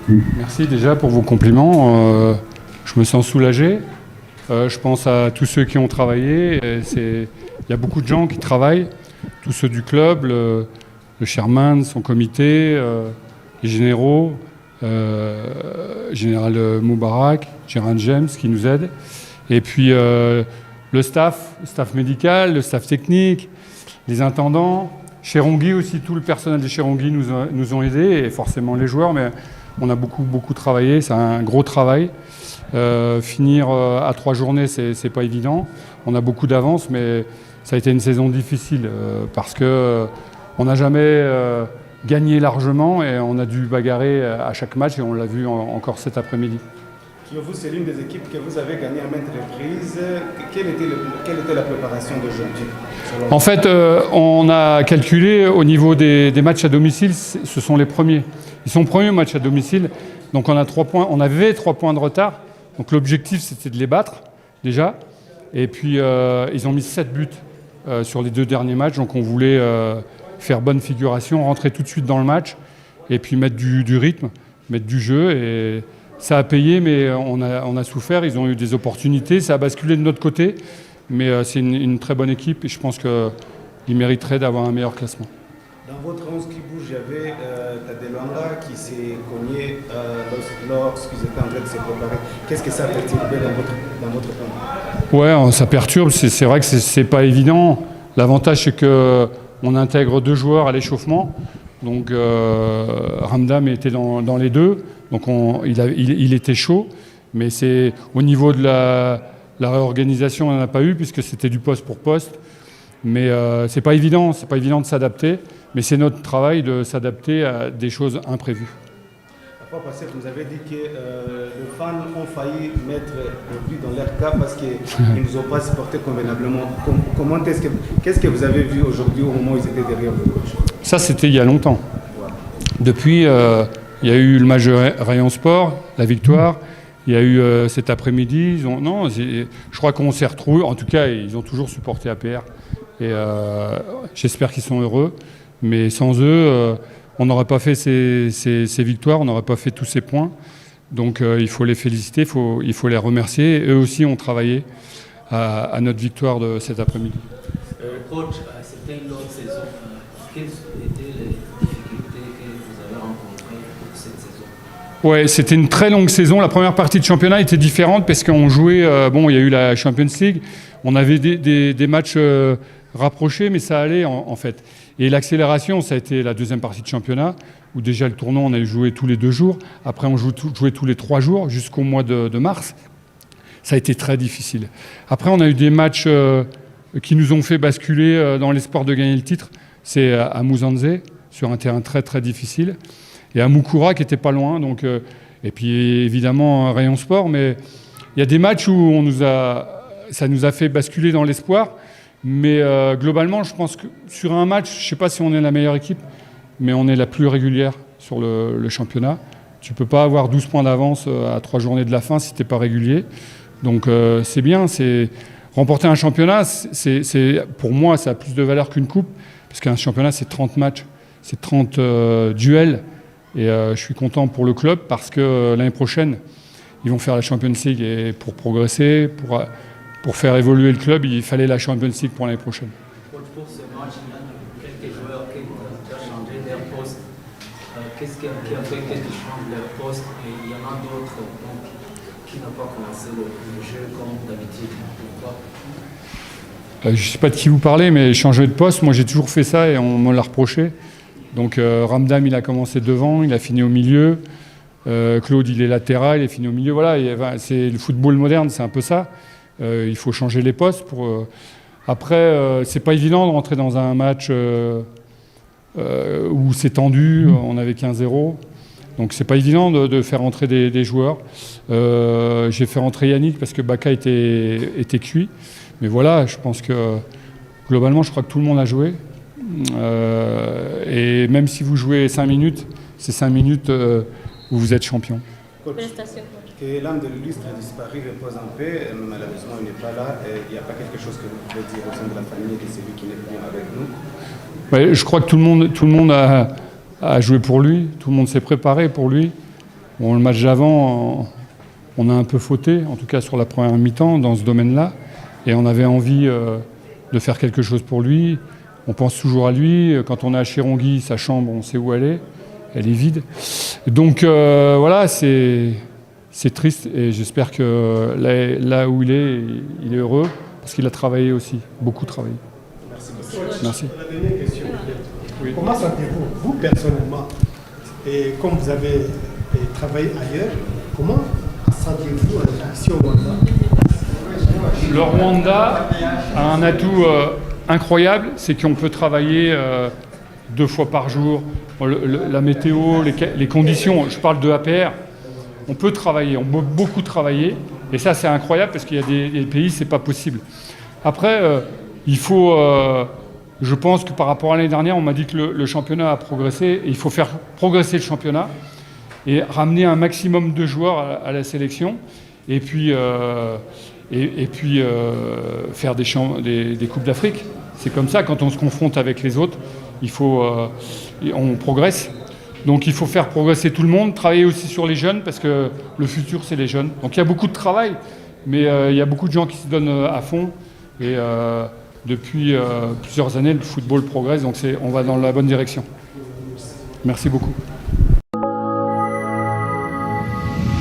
Merci déjà pour vos compliments. Je me sens soulagé. Je pense à tous ceux qui ont travaillé. Il y a beaucoup de gens qui travaillent, tous ceux du club, le chairman, son comité, les généraux, général Moubarak, Gérard James qui nous aide. Et puis le staff médical, le staff technique, les intendants. Cherongi aussi, tout le personnel de Cherongi nous ont aidés, et forcément les joueurs, mais on a beaucoup travaillé, c'est un gros travail. Finir à 3 journées, c'est pas évident. On a beaucoup d'avance, mais ça a été une saison difficile parce que on n'a jamais gagné largement et on a dû bagarrer à chaque match, et on l'a vu encore cet après-midi. Vous, c'est l'une des équipes que vous avez gagné à maintes reprises. Quelle était la préparation d'aujourd'hui? En fait, on a calculé au niveau des matchs à domicile, ce sont les premiers. Ils sont premiers matchs à domicile, donc on avait 3 points de retard. Donc l'objectif, c'était de les battre déjà. Et puis ils ont mis 7 buts sur les 2 derniers matchs, donc on voulait faire bonne figuration, rentrer tout de suite dans le match et puis mettre du rythme, mettre du jeu. Et ça a payé, mais on a souffert. Ils ont eu des opportunités, ça a basculé de notre côté. Mais c'est une très bonne équipe et je pense qu'ils mériteraient d'avoir un meilleur classement. Dans votre 11 qui bouge, il y avait Tadeluanga qui s'est cogné lorsqu'ils étaient en train de se préparer. Qu'est-ce que ça a perturbé dans votre plan? Ouais, ça perturbe. C'est vrai que c'est pas évident. L'avantage, c'est qu'on intègre 2 joueurs à l'échauffement. Donc Ramdam était dans les 2. Donc il était chaud. Mais c'est au niveau de la réorganisation, on n'en a pas eu puisque c'était du poste pour poste. Mais c'est pas évident de s'adapter. Mais c'est notre travail de s'adapter à des choses imprévues. La fois passée, vous avez dit que les fans ont failli mettre le but dans leur cas parce qu'ils ne nous ont pas supporté convenablement. Qu'est-ce que vous avez vu aujourd'hui au moment où ils étaient derrière vous? Ça, c'était il y a longtemps. Depuis, il y a eu le match de Rayon Sport, la victoire. Il y a eu cet après-midi. Je crois qu'on s'est retrouvés. En tout cas, ils ont toujours supporté APR. Et j'espère qu'ils sont heureux. Mais sans eux, on n'aurait pas fait ces victoires, on n'aurait pas fait tous ces points. Donc il faut les féliciter, il faut les remercier. Eux aussi ont travaillé à notre victoire de cet après-midi. Coach, c'était une longue saison. Quelles étaient les difficultés que vous avez rencontrées pour cette saison? Ouais, c'était une très longue saison. La première partie de championnat était différente parce qu'on jouait. Il y a eu la Champions League. On avait des matchs rapprochés, mais ça allait en fait. Et l'accélération, ça a été la deuxième partie de championnat, où déjà le tournoi, on a joué tous les 2 jours. Après, on jouait tous les 3 jours jusqu'au mois de mars. Ça a été très difficile. Après, on a eu des matchs qui nous ont fait basculer dans l'espoir de gagner le titre. C'est à Mouzanzé, sur un terrain très très difficile. Et à Moukoura, qui n'était pas loin. Donc, et puis évidemment, Rayon Sport. Mais il y a des matchs où ça nous a fait basculer dans l'espoir. Mais globalement, je pense que sur un match, je ne sais pas si on est la meilleure équipe, mais on est la plus régulière sur le championnat. Tu ne peux pas avoir 12 points d'avance à 3 journées de la fin si tu n'es pas régulier. Donc c'est bien. Remporter un championnat, pour moi, ça a plus de valeur qu'une coupe, parce qu'un championnat, c'est 30 matchs, c'est 30 duels. Et je suis content pour le club parce que l'année prochaine, ils vont faire la Champions League. Et pour progresser, pour faire évoluer le club, il fallait la Champions League pour l'année prochaine. Pour ce match, il y a quelques joueurs qui ont changé leur poste. Qu'est-ce qui a fait qu'ils changent leur poste? Et il y en a d'autres qui n'ont pas commencé le jeu comme d'habitude. Pourquoi? Je ne sais pas de qui vous parlez, mais changer de poste, moi j'ai toujours fait ça et on me l'a reproché. Donc Ramdam, il a commencé devant, il a fini au milieu. Claude, il est latéral, il est fini au milieu. Voilà, c'est le football moderne, c'est un peu ça. Il faut changer les postes. Après, c'est pas évident de rentrer dans un match où c'est tendu, on avait 15-0. Donc c'est pas évident de faire entrer des joueurs. J'ai fait rentrer Yannick parce que Baka était cuit. Mais voilà, je pense que globalement, je crois que tout le monde a joué. Et même si vous jouez 5 minutes, c'est 5 minutes où vous êtes champion. Que l'âme de l'illustre a disparu, repose en paix. Malheureusement, il n'est pas là. Il n'y a pas quelque chose que vous pouvez dire au sein de la famille de celui qui n'est plus avec nous? Ouais, je crois que tout le monde a joué pour lui. Tout le monde s'est préparé pour lui. Bon, le match d'avant, on a un peu fauté, en tout cas sur la première mi-temps, dans ce domaine-là. Et on avait envie de faire quelque chose pour lui. On pense toujours à lui. Quand on est à Chirongui, sa chambre, on sait où elle est. Elle est vide. Donc voilà, c'est triste. Et j'espère que là où il est heureux, parce qu'il a travaillé aussi, beaucoup travaillé. Merci. La dernière question. Oui. Comment sentez-vous, vous personnellement, et comme vous avez travaillé ailleurs, comment sentez-vous en action au Rwanda? Le Rwanda a un atout incroyable, c'est qu'on peut travailler 2 fois par jour. La météo, les conditions, je parle de APR, on peut travailler, on peut beaucoup travailler. Et ça, c'est incroyable parce qu'il y a des pays, c'est pas possible. Après, il faut... je pense que par rapport à l'année dernière, on m'a dit que le championnat a progressé. Et il faut faire progresser le championnat et ramener un maximum de joueurs à la sélection. Et puis faire des Coupes d'Afrique. C'est comme ça, quand on se confronte avec les autres, on progresse. Donc il faut faire progresser tout le monde, travailler aussi sur les jeunes, parce que le futur, c'est les jeunes. Donc il y a beaucoup de travail, mais il y a beaucoup de gens qui se donnent à fond. Et depuis plusieurs années, le football progresse, donc on va dans la bonne direction. Merci beaucoup.